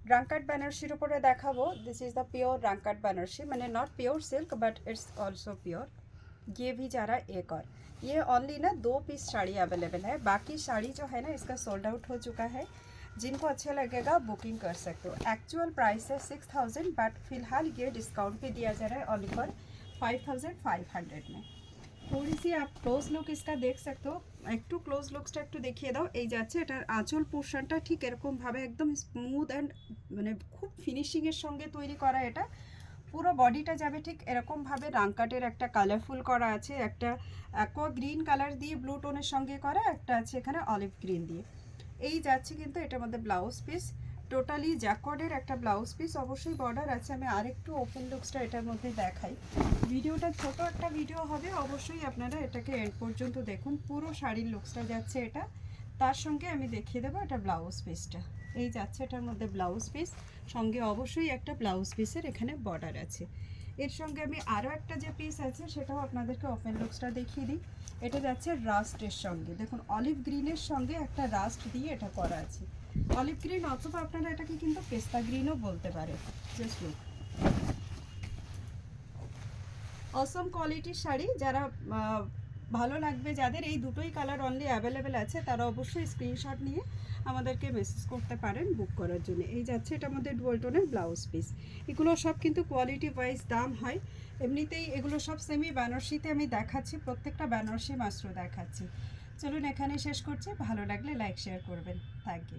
রাঙ্কাট বেনারসির উপরে দেখাবো। This is the pure Rangkat Banarasi, मैंने not pure silk but it's also pure. ये भी जा रहा है एक और। ये ओनली ना 2 पीस साड़ी अवेलेबल है, बाकी साड़ी जो है ना इसका सोल्ड आउट हो चुका है। जिनको अच्छा लगेगा बुकिंग कर सकते हो। एक्चुअल प्राइस है 6000 बट फिलहाल ये डिस्काउंट पे दिया जा रहा है ओनली फॉर 5500 में। थोड़ी सी आप क्लोज लुक इसका देख सकते हो, একটু ক্লোজ লুকসটা একটু দেখিয়ে দাও। এই যাচ্ছে এটার আঁচল পোর্শনটা ঠিক এরকমভাবে একদম স্মুথ অ্যান্ড মানে খুব ফিনিশিংয়ের সঙ্গে তৈরি করা। এটা পুরো বডিটা যাবে ঠিক এরকমভাবে রাঙ্কাটের একটা কালারফুল করা আছে, একটা অ্যাকোয়া গ্রিন কালার দিয়ে ব্লু টোনের সঙ্গে করা, একটা আছে এখানে অলিভ গ্রিন দিয়ে। এই যাচ্ছে কিন্তু এটার মধ্যে ব্লাউজ পিস, টোটালি জ্যাকর্ডের একটা ব্লাউজ পিস, অবশ্যই বর্ডার আছে। আমি আরেকটু ওপেন লুকসটা এটার মধ্যে দেখাই। ভিডিওটা ছোট একটা ভিডিও হবে, অবশ্যই আপনারা এটাকে এন্ড পর্যন্ত দেখুন। পুরো শাড়ির লুকসটা যাচ্ছে এটা, তার সঙ্গে আমি দেখিয়ে দেবো এটা ব্লাউজ পিসটা। এই যাচ্ছে এটার মধ্যে ব্লাউজ পিস, সঙ্গে অবশ্যই একটা ব্লাউজ পিসের এখানে বর্ডার আছে। এর সঙ্গে আমি আরও একটা যে পিস আছে সেটাও আপনাদেরকে ওপেন লুকসটা দেখিয়ে দিই। এটা যাচ্ছে রাস্টের সঙ্গে, দেখুন অলিভ গ্রিনের সঙ্গে একটা রাস্ট দিয়ে এটা করা আছে। অলিভ গ্রিন অথবা আপনারা এটাকে কিন্তু পেস্তা গ্রিনও বলতে পারেন। জাস্ট লুক, অসম কোয়ালিটির শাড়ি। যারা ভালো লাগবে, যাদের এই দুটোই কালার অনলি অ্যাভেলেবেল আছে, তারা অবশ্যই স্ক্রিনশট নিয়ে আমাদেরকে মেসেজ করতে পারেন বুক করার জন্য। এই যাচ্ছে এটার মধ্যে ডুয়াল টোনের ব্লাউজ পিস। এগুলো সব কিন্তু কোয়ালিটি ওয়াইজ দাম হয়। এমনিতেই এগুলো সব সেমি বেনারসিতে আমি দেখাচ্ছি, প্রত্যেকটা বেনারসি মাস্টার দেখাচ্ছি। চলুন এখানে শেষ করছি। ভালো লাগলে লাইক শেয়ার করবেন। Thank you.